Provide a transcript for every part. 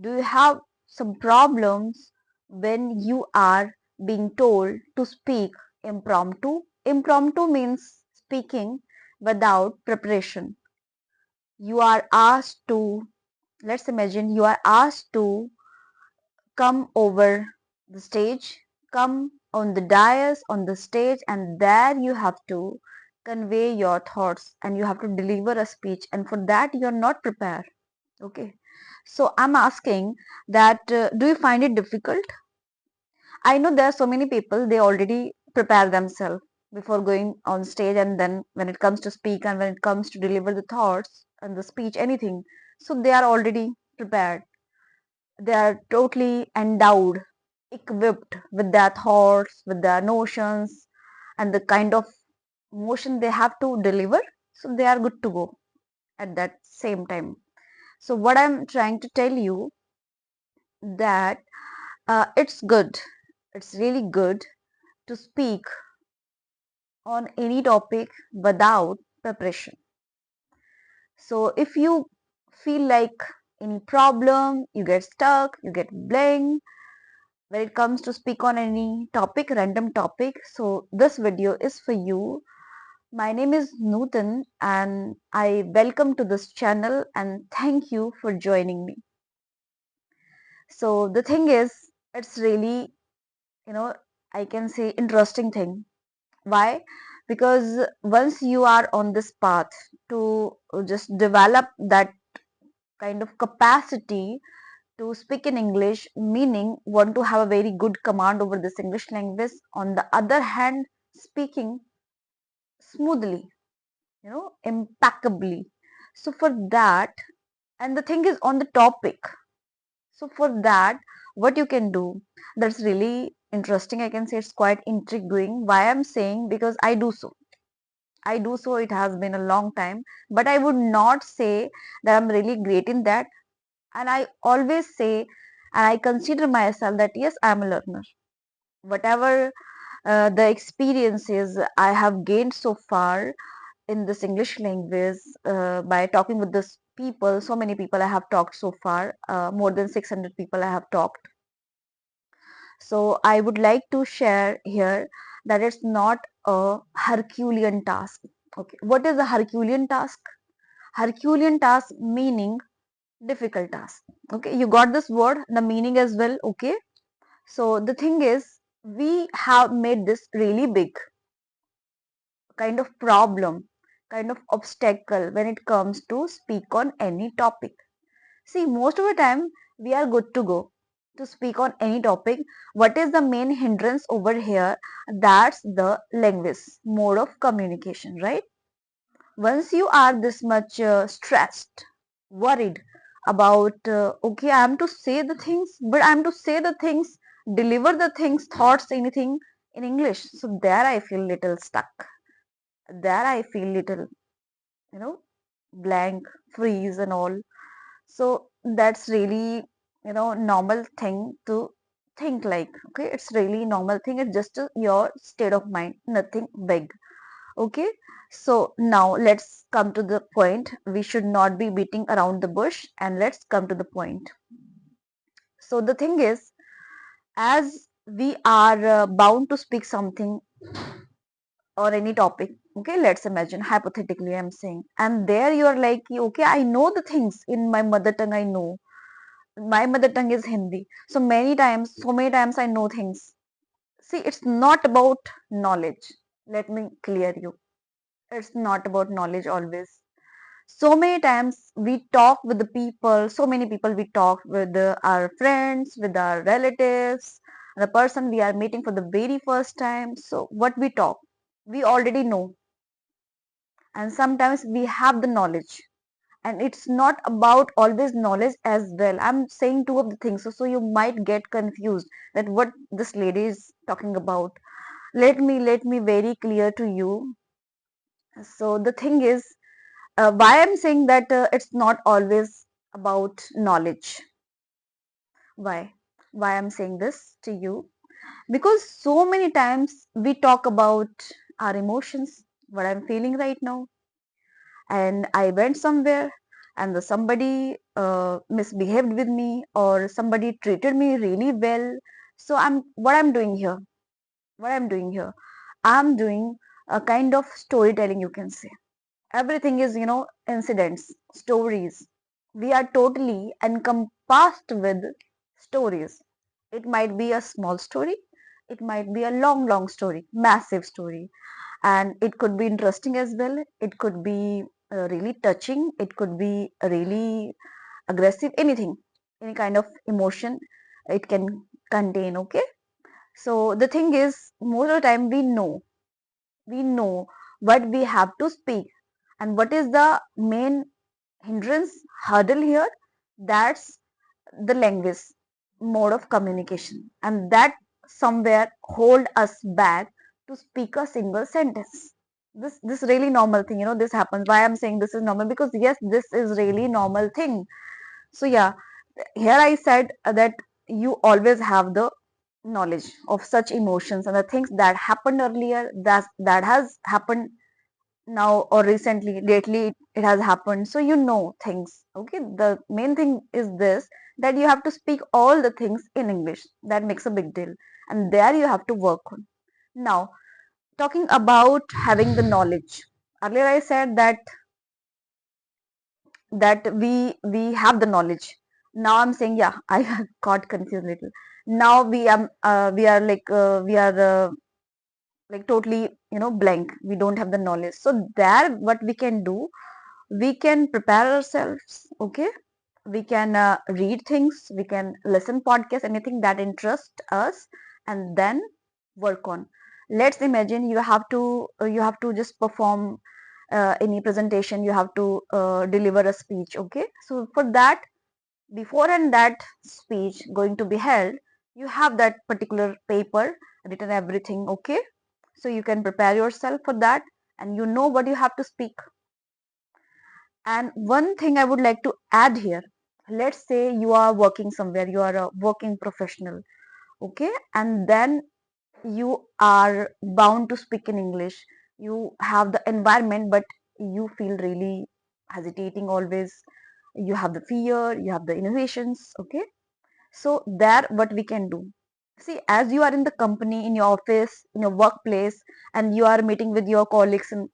Do you have some problems when you are being told to speak impromptu? Impromptu means speaking without preparation. You are asked to, let's imagine you are asked to come over the stage, come on the dais, on the stage, and there you have to convey your thoughts and you have to deliver a speech, and for that you're not prepared. Okay, so I'm asking that do you find it difficult? I know there are so many people, they already prepare themselves before going on stage, and then when it comes to speak and when it comes to deliver the thoughts and the speech, anything, so they are already prepared. They are totally endowed, equipped with their thoughts, with their notions, and the kind of motion they have to deliver. So they are good to go at that same time. So what I'm trying to tell you that it's good, it's really good to speak on any topic without preparation. So if you feel like any problem, you get stuck, you get blank when it comes to speak on any topic, random topic, so this video is for you. My name is Nootan and I welcome to this channel and thank you for joining me. So the thing is, it's really, you know, I can say interesting thing. Why? Because once you are on this path to just develop that kind of capacity to speak in English, meaning want to have a very good command over this English language. On the other hand, speaking smoothly, impeccably. So for that, and the thing is on the topic. So for that, what you can do, that's really interesting. I can say it's quite intriguing. Why I'm saying, because I do so. I do so. It has been a long time, but I would not say that I'm really great in that. And I always say, and I consider myself that yes, I'm a learner. Whatever the experiences I have gained so far in this English language by talking with this people, so many people I have talked so far, more than 600 people I have talked. So I would like to share here that it's not a Herculean task. Okay, what is a Herculean task? Herculean task meaning difficult task. Okay, you got this word, the meaning as well. Okay, so the thing is, we have made this really big kind of problem, kind of obstacle when it comes to speak on any topic. See, most of the time we are good to go to speak on any topic. What is the main hindrance over here? That's the language, mode of communication, right? Once you are this much stressed, worried about, okay, I am to say the things, but I am to say the things, deliver the things, thoughts, anything in English. So there I feel little stuck. There I feel little, you know, blank, freeze and all. So that's really, normal thing to think like, okay, it's really normal thing. It's just your state of mind, nothing big. Okay, so now let's come to the point. We should not be beating around the bush and let's come to the point. So the thing is, as we are bound to speak something or any topic, okay, let's imagine hypothetically I'm saying, and there you are like, okay, I know the things in my mother tongue. I know my mother tongue is Hindi. So many times I know things. See, it's not about knowledge. Let me clear you. It's not about knowledge always. So many times we talk with the people, so many people we talk with our friends, with our relatives, the person we are meeting for the very first time. So what we talk, we already know. And sometimes we have the knowledge, and it's not about always knowledge as well. I'm saying two of the things, so you might get confused that what this lady is talking about. Let me very clear to you. So the thing is, why I'm saying that it's not always about knowledge. Why I'm saying this to you? Because so many times we talk about our emotions, what I'm feeling right now, and I went somewhere and the somebody misbehaved with me, or somebody treated me really well. So I'm doing here, what I'm doing here, I'm doing a kind of storytelling, you can say. Everything is, incidents, stories. We are totally encompassed with stories. It might be a small story, it might be a long, long story, massive story, and it could be interesting as well. It could be really touching, it could be really aggressive, anything, any kind of emotion it can contain. Okay, so the thing is, most of the time we know what we have to speak, and what is the main hindrance, hurdle here. That's the language, mode of communication, and that somewhere hold us back to speak a single sentence. This really normal thing, this happens. Why I'm saying this is normal? Because yes, this is really normal thing. So yeah, here I said that you always have the knowledge of such emotions and the things that happened earlier, that has happened now, or recently, lately it has happened. So you know things. Okay, the main thing is this, that you have to speak all the things in English. That makes a big deal, and there you have to work on. Now, talking about having the knowledge, earlier I said that we have the knowledge. Now I'm saying, yeah, I got confused a little. Now we are totally, blank. We don't have the knowledge. So there, what we can do, we can prepare ourselves. Okay, we can read things, we can listen podcasts, anything that interests us, and then work on. Let's imagine you have to just perform any presentation, you have to deliver a speech. Okay, so for that, before and that speech going to be held, you have that particular paper, written everything. Okay, so you can prepare yourself for that, and you know what you have to speak. And one thing I would like to add here, let's say you are working somewhere, you are a working professional, okay, and then you are bound to speak in English. You have the environment, but you feel really hesitating always. You have the fear, you have the innovations, okay. So there, what we can do, see, as you are in the company, in your office, in your workplace, and you are meeting with your colleagues, and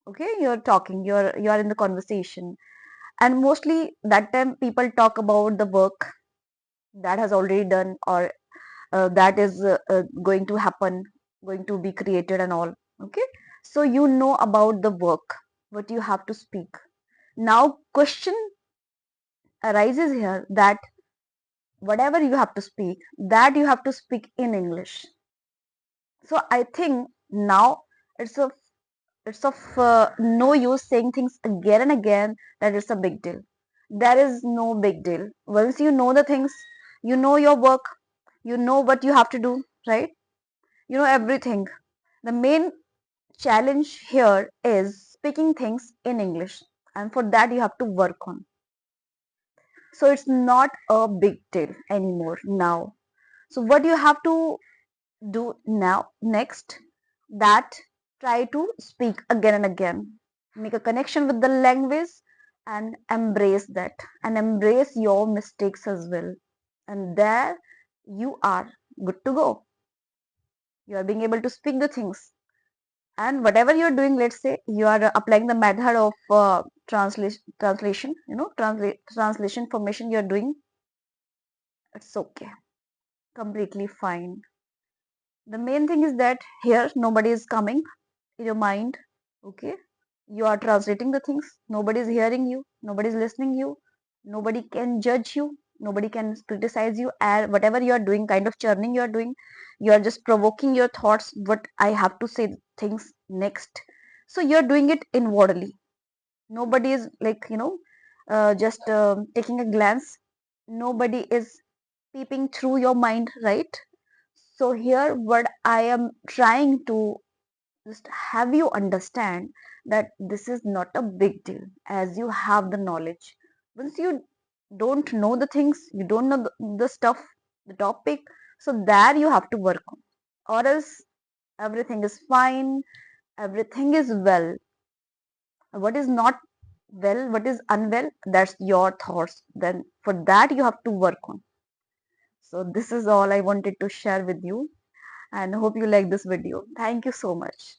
okay, you're talking, you are in the conversation, and mostly that time people talk about the work that has already done, or that is going to happen, going to be created and all. Okay, so you know about the work, what you have to speak. Now question arises here, that whatever you have to speak, that you have to speak in English. So I think now it's a it's of no use saying things again and again that it's a big deal. There is no big deal. Once you know the things, you know your work, you know what you have to do, right? You know everything. The main challenge here is speaking things in English, and for that you have to work on. So it's not a big deal anymore now. So what you have to do now next, that try to speak again and again, make a connection with the language, and embrace that, and embrace your mistakes as well, and there you are good to go. You are being able to speak the things, and whatever you're doing, let's say you are applying the method of translation, translation formation you're doing, it's okay, completely fine. The main thing is that here nobody is coming in your mind. Okay, you are translating the things, nobody is hearing you, nobody is listening you, nobody can judge you, nobody can criticize you, and whatever you are doing, kind of churning you are doing, you are just provoking your thoughts, what I have to say things next. So you are doing it inwardly. Nobody is like, just taking a glance. Nobody is peeping through your mind, right? So here what I am trying to just have you understand, that this is not a big deal, as you have the knowledge. Once you don't know the things, you don't know the stuff, the topic, so there you have to work on, or else everything is fine, everything is well. What is not well, what is unwell, that's your thoughts. Then for that you have to work on. So this is all I wanted to share with you, and hope you like this video. Thank you so much.